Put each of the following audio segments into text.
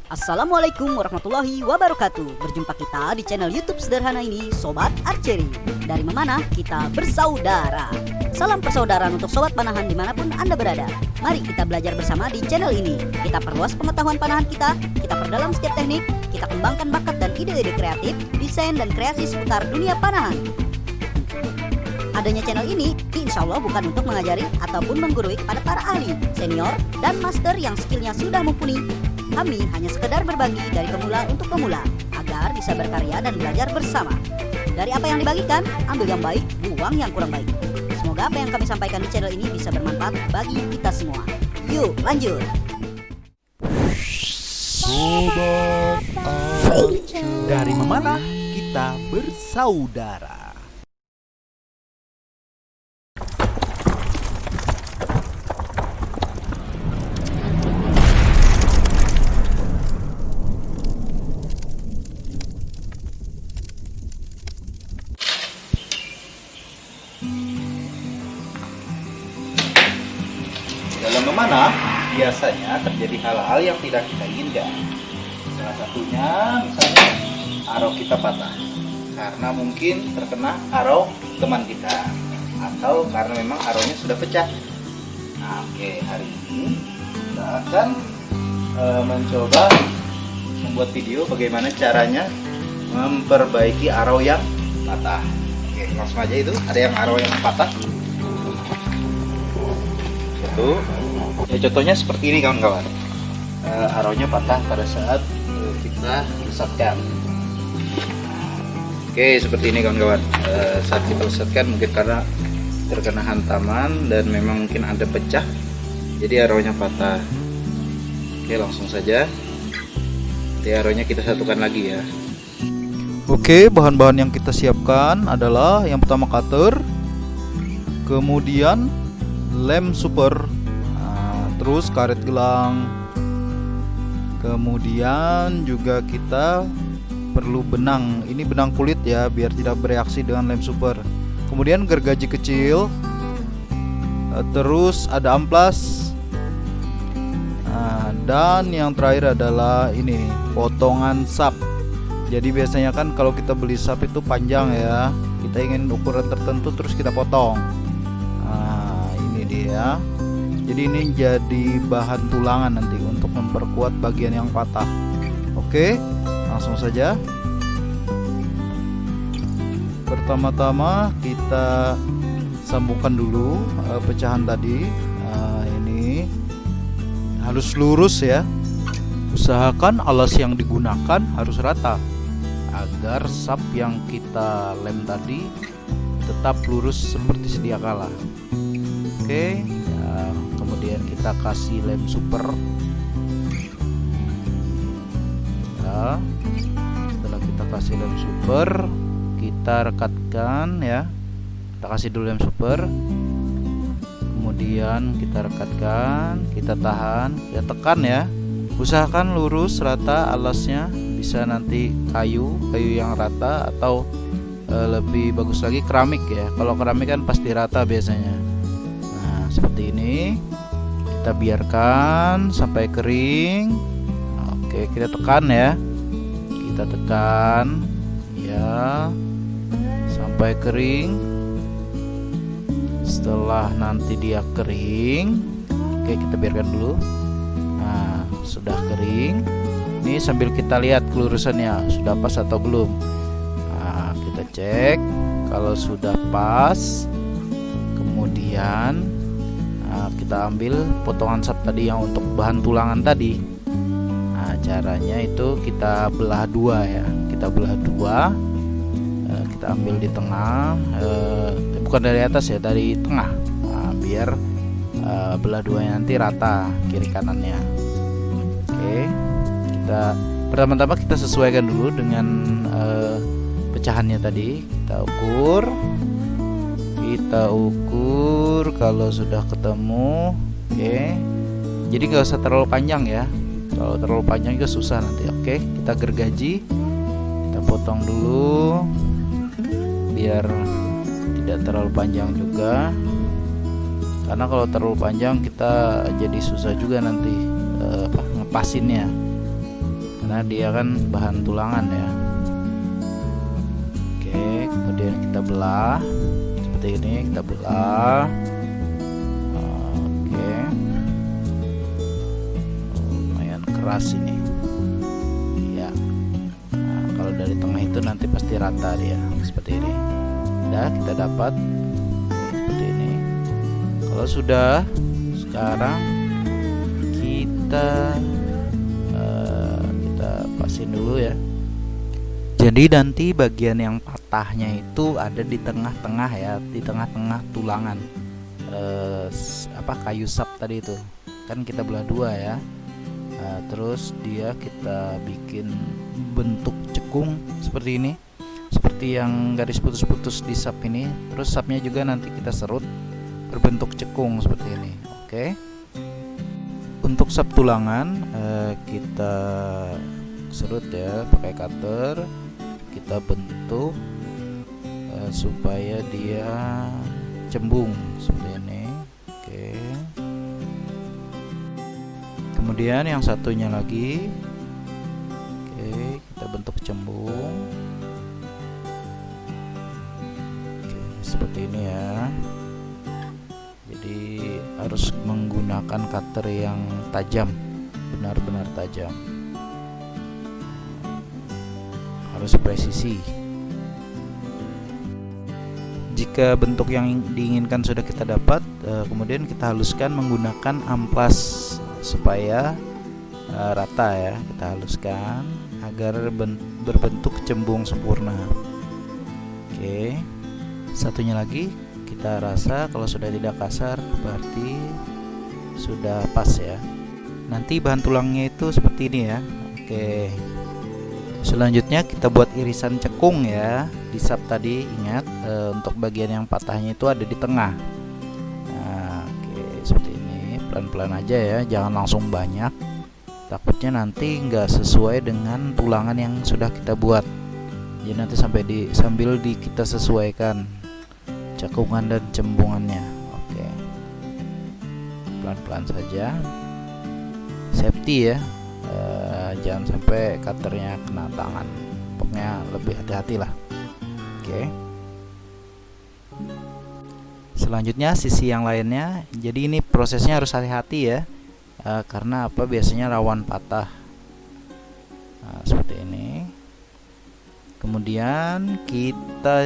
Assalamualaikum warahmatullahi wabarakatuh. Berjumpa kita di channel YouTube sederhana ini, Sobat Archery. Dari memanah kita bersaudara. Salam persaudaraan untuk sobat panahan dimanapun Anda berada. Mari kita belajar bersama di channel ini. Kita perluas pengetahuan panahan kita perdalam setiap teknik, kita kembangkan bakat dan ide-ide kreatif, desain dan kreasi seputar dunia panahan. Adanya channel ini, insya Allah bukan untuk mengajari ataupun menggurui kepada para ahli, senior, dan master yang skillnya sudah mumpuni. Kami hanya sekedar berbagi dari pemula untuk pemula, agar bisa berkarya dan belajar bersama. Dari apa yang dibagikan, ambil yang baik, buang yang kurang baik. Semoga apa yang kami sampaikan di channel ini bisa bermanfaat bagi kita semua. Yuk, lanjut! Sobat Archery. Dari memanah kita bersaudara. Dalam memanah, biasanya terjadi hal-hal yang tidak kita inginkan. Salah satunya, misalnya, arrow kita patah. Karena mungkin terkena arrow teman kita. Atau karena memang arrownya sudah pecah. Nah, oke, hari ini kita akan mencoba membuat video bagaimana caranya memperbaiki arrow yang patah. Oke, langsung aja itu. Ada yang arrow yang patah. Ya, contohnya seperti ini kawan-kawan. Arrownya patah pada saat kita lesatkan. Oke, seperti ini kawan-kawan. Saat kita lesatkan mungkin karena terkena hantaman dan memang mungkin ada pecah, jadi arrownya patah. Oke, langsung saja. Di arrownya kita satukan lagi ya. Oke, bahan-bahan yang kita siapkan adalah yang pertama cutter, kemudian lem super, terus karet gelang, kemudian juga kita perlu benang. Ini benang kulit ya, biar tidak bereaksi dengan lem super. Kemudian gergaji kecil, terus ada amplas, dan yang terakhir adalah ini potongan sap. Jadi biasanya kan kalau kita beli sap itu panjang ya, kita ingin ukuran tertentu terus kita potong. Ya, jadi ini jadi bahan tulangan nanti untuk memperkuat bagian yang patah. Oke, langsung saja. Pertama-tama kita sambungkan dulu pecahan tadi. Ini harus lurus ya. Usahakan alas yang digunakan harus rata agar sap yang kita lem tadi tetap lurus seperti sedia kala. Oke, ya, kemudian kita kasih lem super. Ya, setelah kita kasih lem super, kita rekatkan ya. Kita kasih dulu lem super. Kemudian kita rekatkan, kita tahan, kita tekan ya. Usahakan lurus rata alasnya, bisa nanti kayu yang rata atau lebih bagus lagi keramik ya. Kalau keramik kan pasti rata biasanya. Seperti ini, kita biarkan sampai kering. Oke, kita tekan ya, kita tekan ya sampai kering. Setelah nanti dia kering, oke, kita biarkan dulu. Nah, sudah kering. Ini sambil kita lihat kelurusannya sudah pas atau belum. Nah, kita cek kalau sudah pas. Kemudian kita ambil potongan sap tadi yang untuk bahan tulangan tadi. Nah, caranya itu kita belah dua ya. Kita belah dua. Kita ambil di tengah, bukan dari atas ya, dari tengah. Nah, biar belah duanya nanti rata kiri kanannya. Oke, kita pertama-tama kita sesuaikan dulu dengan pecahannya tadi. Kita ukur kalau sudah ketemu. Oke, jadi nggak usah terlalu panjang ya, kalau terlalu panjang juga susah nanti. Oke, kita gergaji, kita potong dulu biar tidak terlalu panjang juga, karena kalau terlalu panjang kita jadi susah juga nanti ngepasinnya. karena dia kan bahan tulangan ya. Oke, kemudian kita belah seperti ini, kita belah. Oke, lumayan keras ini ya. Nah, kalau dari tengah itu nanti pasti rata dia seperti ini. Udah, kita dapat seperti ini. Kalau sudah, sekarang kita pasin dulu ya. Jadi nanti bagian yang patahnya itu ada di tengah-tengah ya, di tengah-tengah tulangan kayu sap tadi itu kan kita belah dua ya. Terus dia kita bikin bentuk cekung seperti ini, seperti yang garis putus-putus di sap ini. Terus sapnya juga nanti kita serut berbentuk cekung seperti ini. Oke. Untuk sap tulangan kita serut ya pakai cutter, kita bentuk supaya dia cembung seperti ini. Oke. Kemudian yang satunya lagi, oke, kita bentuk cembung. Oke, seperti ini ya. Jadi harus menggunakan cutter yang tajam, benar-benar tajam, harus presisi. Jika bentuk yang diinginkan sudah kita dapat, kemudian kita haluskan menggunakan amplas supaya rata ya. Kita haluskan agar berbentuk cembung sempurna. Oke, satunya lagi kita rasa kalau sudah tidak kasar berarti sudah pas ya. Nanti bahan tulangnya itu seperti ini ya. Oke. Selanjutnya kita buat irisan cekung ya di sap tadi. Ingat untuk bagian yang patahnya itu ada di tengah. Nah, oke, seperti ini. Pelan-pelan aja ya, jangan langsung banyak. Takutnya nanti nggak sesuai dengan tulangan yang sudah kita buat. Jadi nanti sambil kita sesuaikan cekungan dan cembungannya. Oke, pelan-pelan saja, safety ya. Jangan sampai cutternya kena tangan, pokoknya lebih hati-hati lah. Oke. Selanjutnya sisi yang lainnya. Jadi ini prosesnya harus hati-hati ya, karena apa, biasanya rawan patah. Nah, seperti ini. Kemudian kita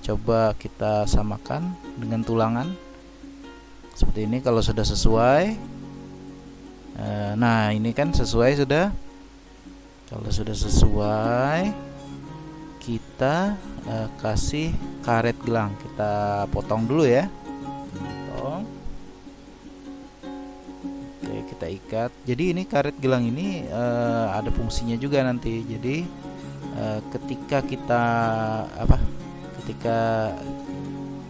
coba kita samakan dengan tulangan seperti ini. Kalau sudah sesuai, nah ini kan sesuai sudah. Kalau sudah sesuai, kita kasih karet gelang, kita potong dulu ya. Potong. Oke, kita ikat. Jadi ini karet gelang ini ada fungsinya juga nanti. Jadi ketika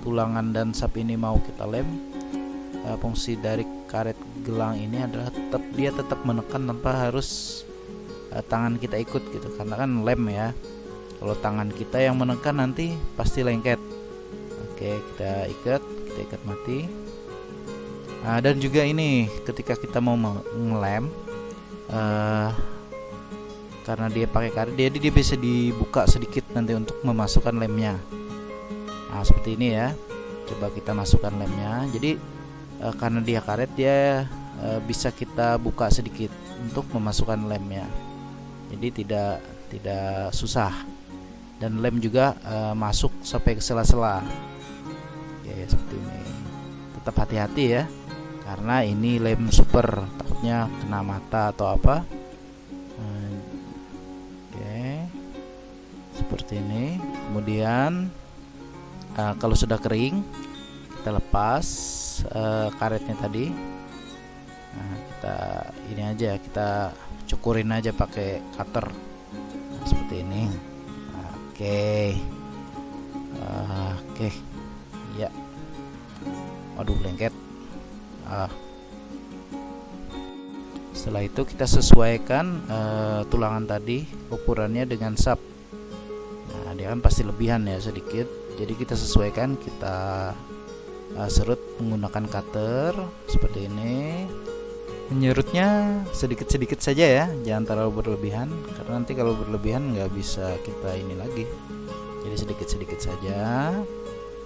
tulangan dan sap ini mau kita lem, fungsi dari karet gelang ini adalah dia tetap menekan tanpa harus tangan kita ikut gitu, karena kan lem ya. Kalau tangan kita yang menekan nanti pasti lengket. Oke, kita ikat mati. Nah, dan juga ini ketika kita mau ngelem, karena dia pakai karet, jadi dia bisa dibuka sedikit nanti untuk memasukkan lemnya. Nah, seperti ini ya. Coba kita masukkan lemnya. Jadi karena dia karet, dia bisa kita buka sedikit untuk memasukkan lemnya. Jadi tidak susah. Dan lem juga masuk sampai ke sela-sela. Ya, seperti ini. Tetap hati-hati ya, karena ini lem super, takutnya kena mata atau apa. Seperti ini. Kemudian kalau sudah kering, kita lepas karetnya tadi. Nah, kita cukurin aja pakai cutter. Nah, seperti ini. Oke. Ya. Waduh, lengket. Setelah itu kita sesuaikan tulangan tadi ukurannya dengan sap. Nah, dia kan pasti lebihan ya sedikit. Jadi kita sesuaikan, kita serut menggunakan cutter seperti ini. Menyerutnya sedikit-sedikit saja ya, jangan terlalu berlebihan, karena nanti kalau berlebihan nggak bisa kita ini lagi. Jadi sedikit-sedikit saja.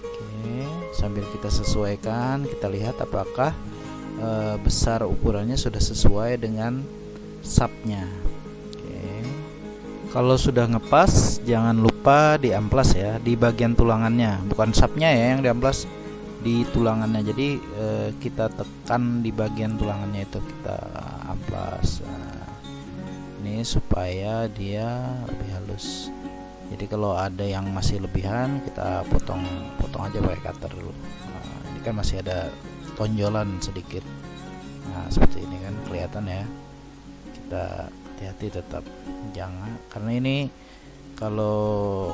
Oke, sambil kita sesuaikan, kita lihat apakah besar ukurannya sudah sesuai dengan sapnya. Oke, kalau sudah ngepas, jangan lupa diamplas ya di bagian tulangannya, bukan sapnya ya yang diamplas, di tulangannya. Jadi kita tekan di bagian tulangannya itu, kita amplas. Nah, ini supaya dia lebih halus. Jadi kalau ada yang masih lebihan, kita potong aja pakai cutter dulu. Nah, ini kan masih ada tonjolan sedikit. Nah, seperti ini kan kelihatan ya. Kita hati-hati tetap, jangan, karena ini kalau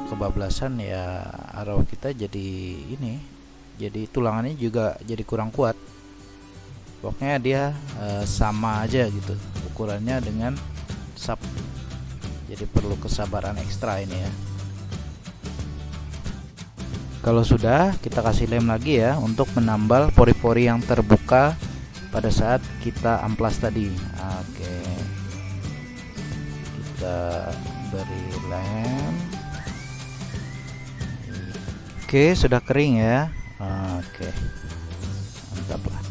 kebablasan ya arrow kita jadi ini, jadi tulangannya juga jadi kurang kuat. Pokoknya dia sama aja gitu ukurannya dengan sap. Jadi perlu kesabaran ekstra ini ya. Kalau sudah, kita kasih lem lagi ya untuk menambal pori-pori yang terbuka pada saat kita amplas tadi. Oke, kita beri lem. Oke, sudah kering ya. Oke, mantap lah.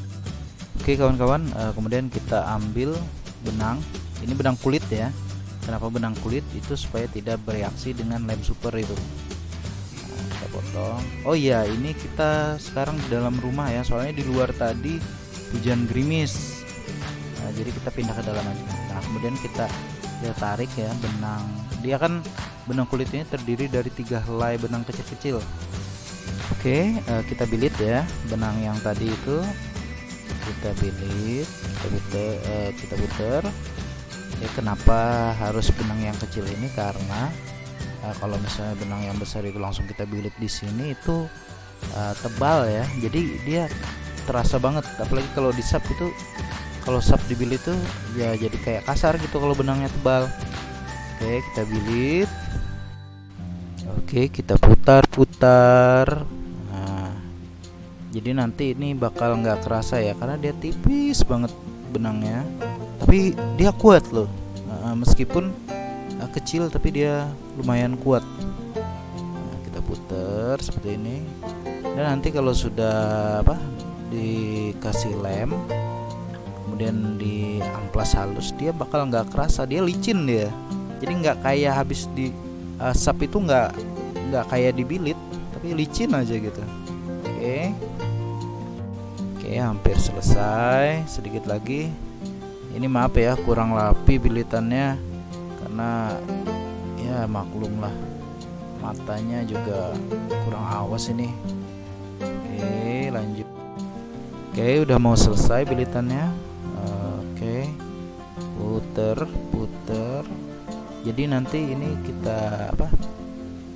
Oke kawan-kawan, kemudian kita ambil benang. Ini benang kulit ya. Kenapa benang kulit? Itu supaya tidak bereaksi dengan lem super itu. Nah, kita potong. Oh iya, ini kita sekarang di dalam rumah ya, soalnya di luar tadi hujan gerimis. Nah, jadi kita pindah ke dalam aja. Nah, kemudian kita tarik ya benang. Dia kan benang kulit ini terdiri dari 3 helai benang kecil-kecil. Oke, kita bilit ya benang yang tadi itu. Kita bilit, kita puter. Ya, kenapa harus benang yang kecil ini? Karena kalau misalnya benang yang besar itu langsung kita bilit di sini itu tebal ya. Jadi dia terasa banget. Apalagi kalau di sap itu, kalau sap dibilit tuh ya jadi kayak kasar gitu kalau benangnya tebal. Oke, kita bilit. Oke, kita putar-putar. Nah, jadi nanti ini bakal nggak kerasa ya, karena dia tipis banget benangnya. Tapi dia kuat loh. Meskipun kecil tapi dia lumayan kuat. Nah, kita putar seperti ini. Dan nanti kalau sudah dikasih lem, kemudian diamplas halus, dia bakal nggak kerasa, dia licin dia. Jadi nggak kayak habis di sap itu nggak kayak dibilit, tapi licin aja gitu. Oke, hampir selesai. Sedikit lagi. Ini maaf ya, kurang rapi bilitannya, karena ya maklum lah, matanya juga kurang awas ini. Oke, lanjut. Oke, udah mau selesai bilitannya. Oke, puter. Jadi nanti ini kita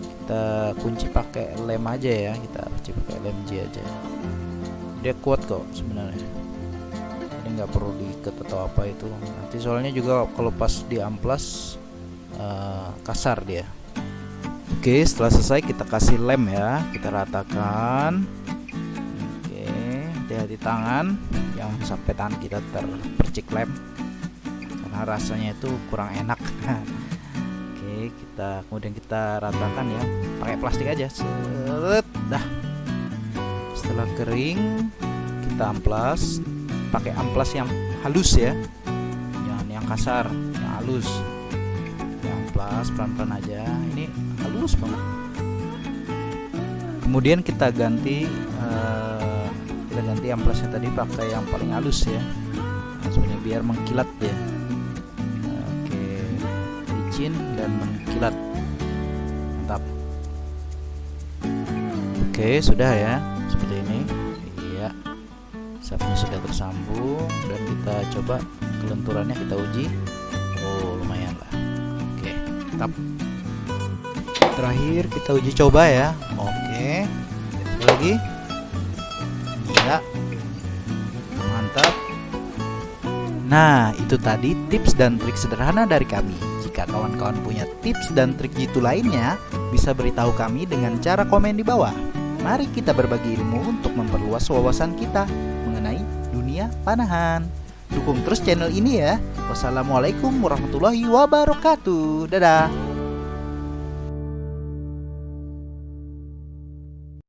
kita kunci pakai lem aja ya, kita kunci pakai lem J aja. Dia kuat kok sebenarnya, jadi nggak perlu diikat atau apa itu. Nanti soalnya juga kalau pas diamplas kasar dia. Oke, setelah selesai kita kasih lem ya, kita ratakan. Oke, hati-hati tangan, jangan sampai tangan kita terpercik lem, karena rasanya itu kurang enak. Oke, kemudian kita ratakan ya, pakai plastik aja. Set, dah. Setelah kering, kita amplas, pakai amplas yang halus ya, jangan yang kasar, yang halus. Amplas pelan-pelan aja, ini halus banget. Kemudian kita ganti amplasnya tadi pakai yang paling halus ya, sebenarnya biar mengkilat ya. Oke, licin dan mengkilat, mantap. Oke, sudah ya, seperti ini. Iya, sapnya sudah tersambung, dan kita coba kelenturannya, kita uji. Oh, lumayan lah. Oke, mantap. Terakhir kita uji coba ya. Oke, lagi. Ya, mantap. Nah, itu tadi tips dan trik sederhana dari kami. Jika kawan-kawan punya tips dan trik jitu lainnya, bisa beritahu kami dengan cara komen di bawah. Mari kita berbagi ilmu untuk memperluas wawasan kita mengenai dunia panahan. Dukung terus channel ini ya. Wassalamualaikum warahmatullahi wabarakatuh. Dadah.